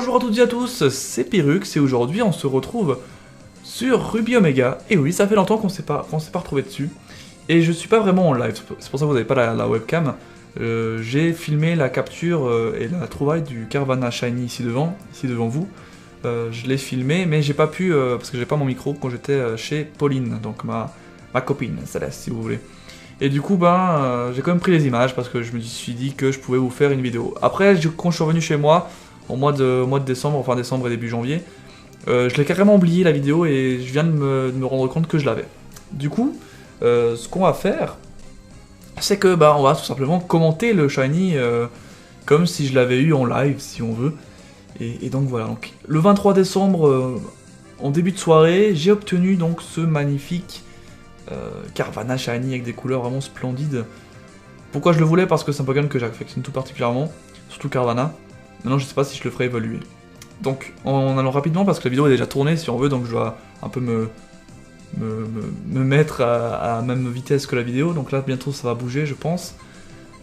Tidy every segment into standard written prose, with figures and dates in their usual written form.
Bonjour à toutes et à tous, c'est Pyrrhux et aujourd'hui on se retrouve sur Ruby Omega. Et oui, ça fait longtemps qu'on s'est pas retrouvé dessus. Et je suis pas vraiment en live, c'est pour ça que vous n'avez pas la webcam. J'ai filmé la capture et la trouvaille du Carvanha Shiny ici devant vous. Je l'ai filmé, mais j'ai pas pu, parce que j'ai pas mon micro quand j'étais chez Pauline, donc ma copine, Céleste si vous voulez. Et du coup, j'ai quand même pris les images parce que je me suis dit que je pouvais vous faire une vidéo. Après, quand je suis revenu chez moi, au mois de décembre, enfin décembre et début janvier, je l'ai carrément oublié la vidéo et je viens de me rendre compte que je l'avais. Du coup, ce qu'on va faire, c'est que on va tout simplement commenter le Shiny comme si je l'avais eu en live, si on veut. Et donc voilà, donc, le 23 décembre, en début de soirée, j'ai obtenu donc ce magnifique Carvanha Shiny avec des couleurs vraiment splendides. Pourquoi je le voulais? Parce que c'est un Pokémon que j'affectionne tout particulièrement, surtout Carvanha. Maintenant je sais pas si je le ferai évoluer. Donc en allant rapidement parce que la vidéo est déjà tournée si on veut, donc je dois un peu me mettre à la même vitesse que la vidéo, donc là bientôt ça va bouger je pense.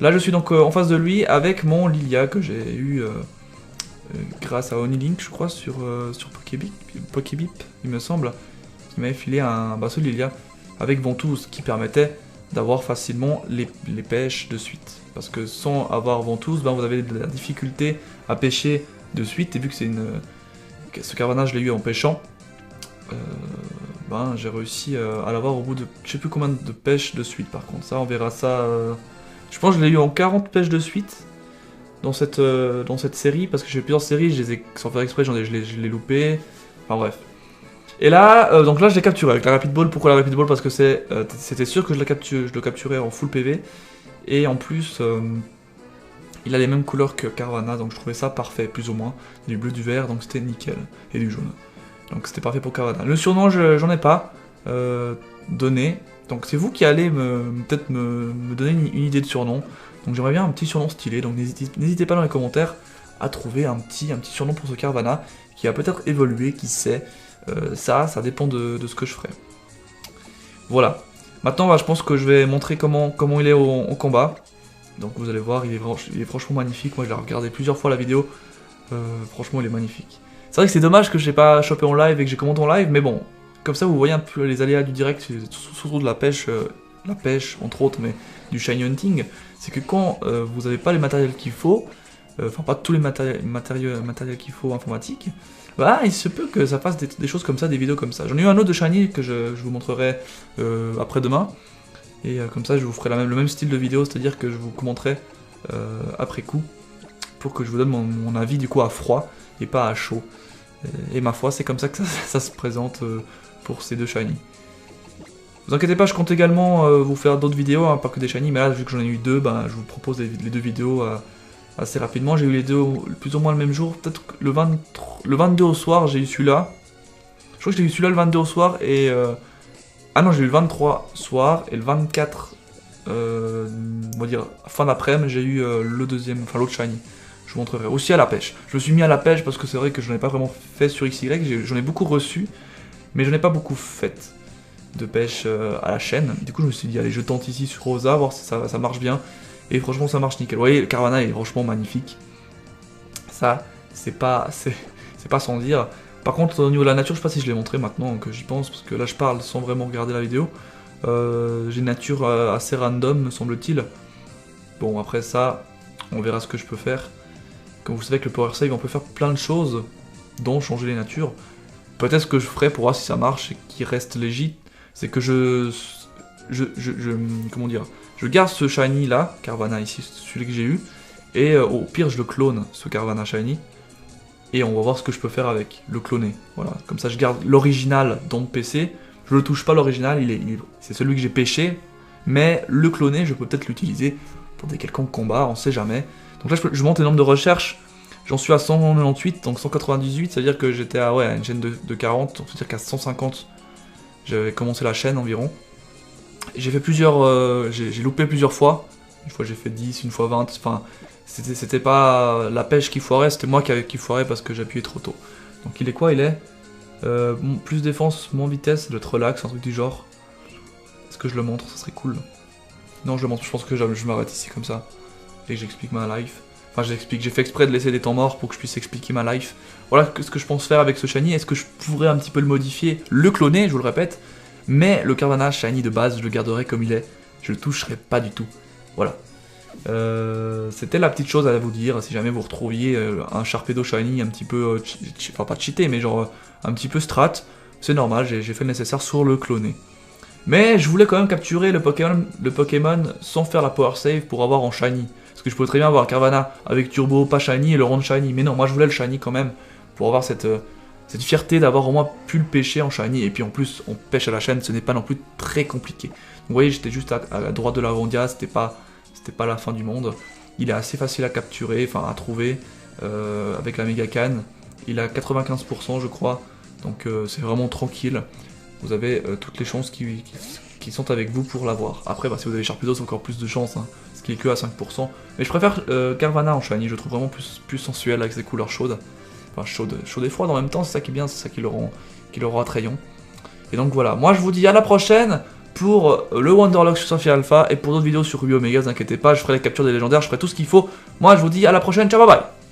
Là je suis donc en face de lui avec mon Lilia que j'ai eu grâce à Onilink je crois sur Pokébip il me semble, qui m'avait filé ce Lilia avec Ventouse qui permettait d'avoir facilement les pêches de suite. Parce que sans avoir Ventouse, vous avez de la difficulté à pêcher de suite, et vu que ce Carvanha je l'ai eu en pêchant, j'ai réussi à l'avoir au bout de je sais plus combien de pêches de suite par contre. Ça on verra ça, je pense que je l'ai eu en 40 pêches de suite dans cette série, parce que j'ai plusieurs séries, je les ai sans faire exprès, je l'ai loupé, enfin bref. Et là, donc là je l'ai capturé avec la Rapid Ball. Pourquoi la Rapid Ball? Parce que c'était sûr que je le capturais en full PV. Et en plus, il a les mêmes couleurs que Carvanha, donc je trouvais ça parfait, plus ou moins. Du bleu, du vert, donc c'était nickel. Et du jaune. Donc c'était parfait pour Carvanha. Le surnom, j'en ai pas donné. Donc c'est vous qui allez peut-être me donner une idée de surnom. Donc j'aimerais bien un petit surnom stylé. Donc n'hésitez pas dans les commentaires à trouver un petit surnom pour ce Carvanha qui va peut-être évoluer, qui sait. Ça dépend de ce que je ferai. Voilà. Maintenant, je pense que je vais montrer comment il est en combat. Donc vous allez voir, il est franchement magnifique. Moi, je l'ai regardé plusieurs fois la vidéo. Franchement, il est magnifique. C'est vrai que c'est dommage que je l'ai pas chopé en live et que j'ai commenté en live, mais bon, comme ça, vous voyez un peu les aléas du direct, surtout de la pêche entre autres, mais du shiny hunting. C'est que quand vous n'avez pas les matériels qu'il faut, enfin pas tous les matériels qu'il faut informatiques, il se peut que ça fasse des choses comme ça, des vidéos comme ça. J'en ai eu un autre de Shiny que je vous montrerai après-demain. Et comme ça, je vous ferai le même style de vidéo, c'est-à-dire que je vous commenterai après coup, pour que je vous donne mon avis du coup à froid et pas à chaud. Et ma foi, c'est comme ça que ça se présente pour ces deux Shiny. Vous inquiétez pas, je compte également vous faire d'autres vidéos, pas que des Shiny, mais là, vu que j'en ai eu deux, je vous propose les deux vidéos assez rapidement. J'ai eu les deux plus ou moins le même jour, peut-être le 22 au soir, j'ai eu celui-là. Je crois que j'ai eu celui-là le 22 au soir et... Ah non, j'ai eu le 23 soir et le 24, on va dire fin d'après-midi, j'ai eu le deuxième, enfin l'autre Shiny. Je vous montrerai. Aussi à la pêche. Je me suis mis à la pêche parce que c'est vrai que je n'en ai pas vraiment fait sur XY, j'en ai beaucoup reçu, mais je n'en ai pas beaucoup fait de pêche à la chaîne. Du coup, je me suis dit, allez, je tente ici sur Rosa, voir si ça marche bien. Et franchement, ça marche nickel. Vous voyez, le Carvanha est franchement magnifique. Ça, c'est pas sans dire. Par contre, au niveau de la nature, je sais pas si je l'ai montré maintenant que j'y pense, parce que là, je parle sans vraiment regarder la vidéo. J'ai une nature assez random, me semble-t-il. Bon, après ça, on verra ce que je peux faire. Comme vous savez, avec le Power Save, on peut faire plein de choses, dont changer les natures. Peut-être ce que je ferai pour voir si ça marche et qu'il reste légit, c'est que comment dire, je garde ce Shiny là, Carvanha ici, celui que j'ai eu, et au pire je le clone, ce Carvanha Shiny, et on va voir ce que je peux faire avec, le cloner, voilà, comme ça je garde l'original dans mon PC, je ne touche pas l'original, c'est celui que j'ai pêché, mais le cloner, je peux peut-être l'utiliser pour des quelconques combats, on sait jamais. Donc là je monte les nombres de recherche, j'en suis à 198, donc 198, ça veut dire que j'étais à une chaîne de 40, donc ça veut dire qu'à 150, j'avais commencé la chaîne environ. J'ai fait j'ai loupé plusieurs fois. Une fois j'ai fait 10, une fois 20, enfin c'était pas la pêche qui foirait, c'était moi qui foirait parce que j'appuyais trop tôt. Donc il est quoi? Il est plus défense, moins vitesse, doit être relax, un truc du genre. Est-ce que je le montre? Ça serait cool. Non, je le montre, je pense que je m'arrête ici comme ça. Et j'explique ma life. Enfin, j'explique, j'ai fait exprès de laisser des temps morts pour que je puisse expliquer ma life. Voilà ce que je pense faire avec ce shiny. Est-ce que je pourrais un petit peu le modifier, le cloner, je vous le répète. Mais le Carvanha shiny de base, je le garderai comme il est. Je le toucherai pas du tout. Voilà. C'était la petite chose à vous dire. Si jamais vous retrouviez un Sharpedo shiny un petit peu... enfin, pas cheaté, mais genre un petit peu strat. C'est normal, j'ai fait le nécessaire sur le cloner. Mais je voulais quand même capturer le Pokémon sans faire la power save pour avoir en shiny. Parce que je pourrais très bien avoir Carvanha avec Turbo, pas shiny, et le rendre shiny. Mais non, moi je voulais le shiny quand même, pour avoir cette fierté d'avoir au moins pu le pêcher en shiny. Et puis en plus, on pêche à la chaîne, ce n'est pas non plus très compliqué. Donc vous voyez, j'étais juste à droite de la Rondia, c'était pas la fin du monde. Il est assez facile à capturer, enfin à trouver, avec la Mega Canne. Il a 95% je crois, donc c'est vraiment tranquille. Vous avez toutes les chances qui sont avec vous pour l'avoir. Après, bah, si vous avez Sharpedo, c'est encore plus de chances, hein, ce qui est que à 5%. Mais je préfère Carvanha en shiny, je le trouve vraiment plus sensuel avec ses couleurs chaudes. Enfin, chaudes et froides en même temps, c'est ça qui est bien, c'est ça qui le rend attrayant. Et donc voilà, moi je vous dis à la prochaine pour le Wonderlock sur Sapphire Alpha et pour d'autres vidéos sur Ruby Omega, ne vous inquiétez pas, je ferai les captures des légendaires, je ferai tout ce qu'il faut. Moi je vous dis à la prochaine, ciao bye bye.